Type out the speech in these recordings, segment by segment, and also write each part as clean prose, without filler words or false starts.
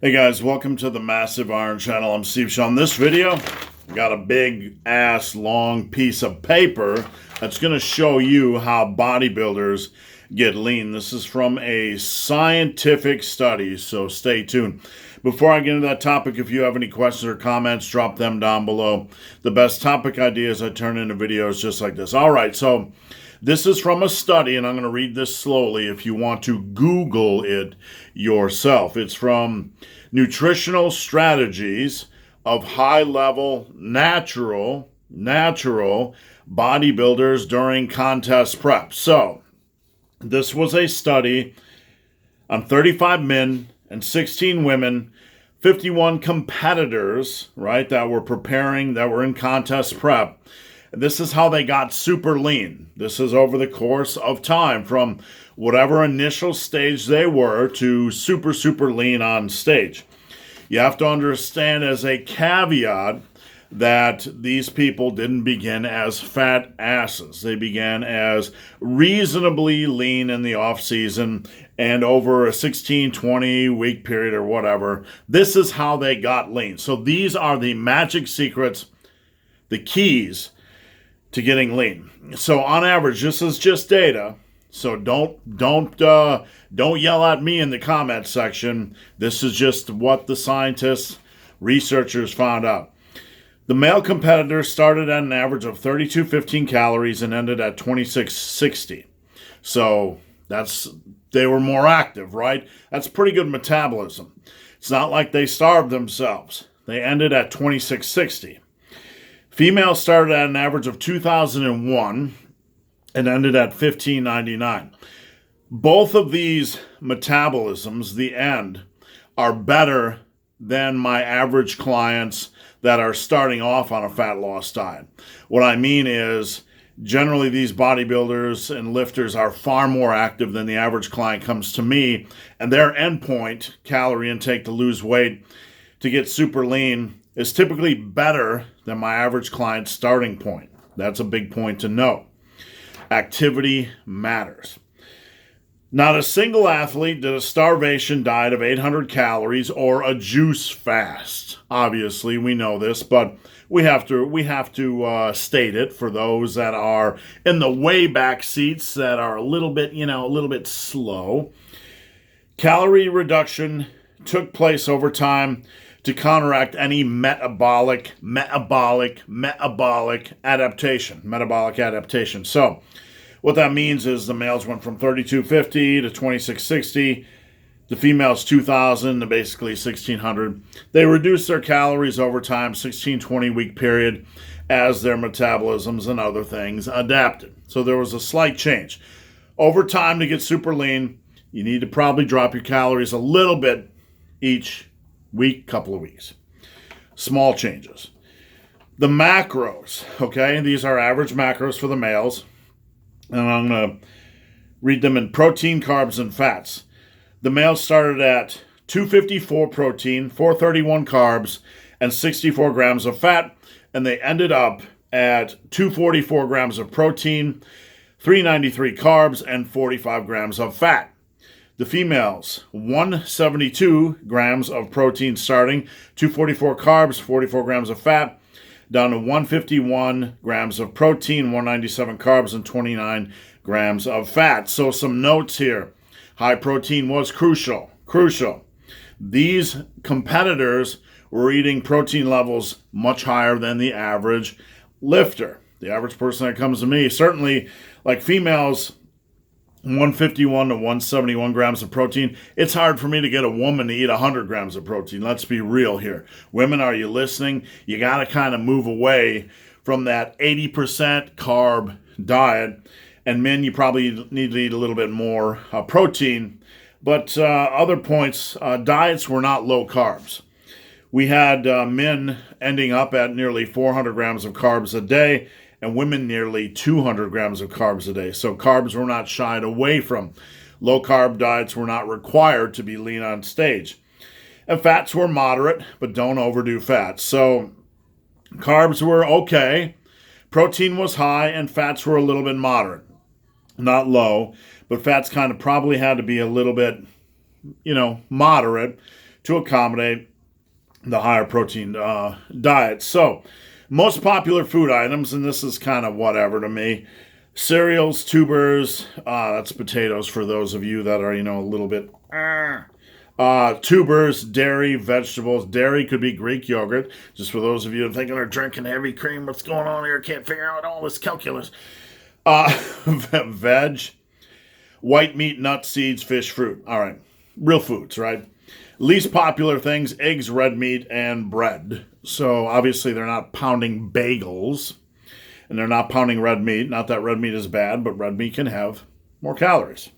Hey guys, welcome to the Massive Iron Channel. I'm Steve Shaw. In this video, I got a big ass long piece of paper that's going to show you how bodybuilders get lean. This is from a scientific study, so stay tuned. Before I get into that topic, if you have any questions or comments, drop them down below. The best topic ideas I turn into videos just like this. All right, so this is from a study, and I'm going to read this slowly if you want to Google it yourself. It's from Nutritional Strategies of High-Level Natural Bodybuilders During Contest Prep. So, this was a study on 35 men and 16 women, 51 competitors, right, that were preparing, that were in contest prep. This is how they got super lean. This is over the course of time from whatever initial stage they were to super lean on stage. You have to understand as a caveat that these people didn't begin as fat asses. They began as reasonably lean in the off season and over a 16, 20 week period or whatever. This is how they got lean. So these are the magic secrets, the keys to getting lean. So on average, this is just data. So don't yell at me in the comments section. This is just what the scientists, researchers found out. The male competitors started at an average of 3215 calories and ended at 2660. So they were more active, right? That's pretty good metabolism. It's not like they starved themselves. They ended at 2660. Females started at an average of 2001 and ended at 1599. Both of these metabolisms, the end, are better than my average clients that are starting off on a fat loss diet. What I mean is, generally these bodybuilders and lifters are far more active than the average client comes to me, and their endpoint, calorie intake to lose weight, to get super lean, is typically better than my average client's starting point. That's a big point to know. Activity matters. Not a single athlete did a starvation diet of 800 calories or a juice fast. Obviously, we know this, but we have to state it for those that are in the way back seats that are a little bit slow. Calorie reduction took place over time to counteract any metabolic adaptation. So what that means is the males went from 3250 to 2660, the females 2000 to basically 1600. They reduced their calories over time, 16-20 week period, as their metabolisms and other things adapted. So there was a slight change. Over time, to get super lean, you need to probably drop your calories a little bit each week, couple of weeks. Small changes. The macros, okay? These are average macros for the males. And I'm going to read them in protein, carbs, and fats. The males started at 254 protein, 431 carbs, and 64 grams of fat. And they ended up at 244 grams of protein, 393 carbs, and 45 grams of fat. The females, 172 grams of protein starting, 244 carbs, 44 grams of fat, down to 151 grams of protein, 197 carbs, and 29 grams of fat. So some notes here. High protein was crucial. These competitors were eating protein levels much higher than the average lifter. The average person that comes to me, certainly like females, 151 to 171 grams of protein. It's hard for me to get a woman to eat 100 grams of protein. Let's be real here. Women, are you listening? You got to kind of move away from that 80% carb diet. And men, you probably need to eat a little bit more protein. But other points, diets were not low carbs. We had men ending up at nearly 400 grams of carbs a day, and women nearly 200 grams of carbs a day. So carbs were not shied away from. Low carb diets were not required to be lean on stage. And fats were moderate, but don't overdo fats. So carbs were okay, protein was high, and fats were a little bit moderate. Not low, but fats kind of probably had to be a little bit, moderate to accommodate the higher protein diet. So, most popular food items, and this is kind of whatever to me: cereals, tubers, that's potatoes for those of you that are, a little bit, tubers, dairy, vegetables. Dairy could be Greek yogurt, just for those of you thinking they're drinking heavy cream. What's going on here? Can't figure out all this calculus. Veg, white meat, nuts, seeds, fish, fruit. All right, real foods, right? Least popular things: eggs, red meat, and bread. So obviously they're not pounding bagels, and they're not pounding red meat. Not that red meat is bad, but red meat can have more calories.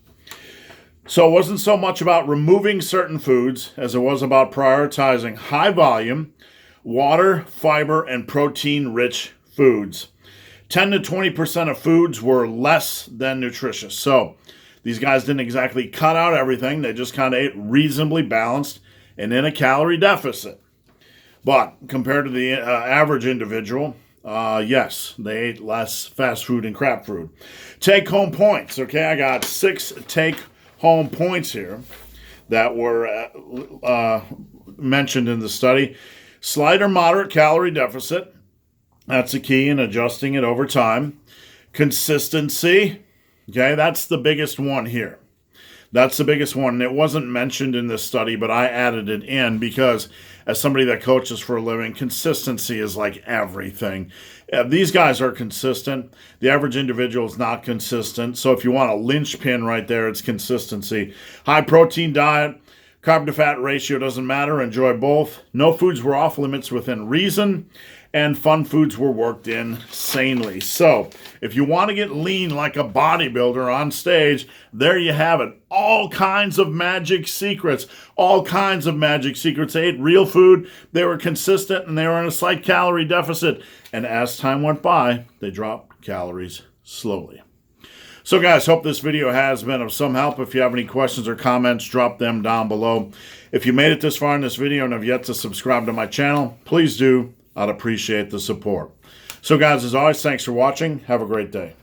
So it wasn't so much about removing certain foods as it was about prioritizing high volume, water, fiber, and protein-rich foods. 10 to 20% of foods were less than nutritious. So these guys didn't exactly cut out everything. They just kind of ate reasonably balanced and in a calorie deficit. But compared to the average individual, yes, they ate less fast food and crap food. Take-home points. Okay, I got 6 take-home points here that were mentioned in the study. Slight or moderate calorie deficit. That's the key in adjusting it over time. Consistency. Okay, that's the biggest one here. That's the biggest one. And it wasn't mentioned in this study, but I added it in because as somebody that coaches for a living, consistency is like everything. These guys are consistent. The average individual is not consistent. So if you want a linchpin right there, it's consistency. High protein diet, carb to fat ratio doesn't matter. Enjoy both. No foods were off limits within reason. And fun foods were worked in sanely. So if you want to get lean like a bodybuilder on stage, there you have it. All kinds of magic secrets. All kinds of magic secrets. They ate real food. They were consistent, and they were in a slight calorie deficit. And as time went by, they dropped calories slowly. So guys, hope this video has been of some help. If you have any questions or comments, drop them down below. If you made it this far in this video and have yet to subscribe to my channel, please do. I'd appreciate the support. So guys, as always, thanks for watching. Have a great day.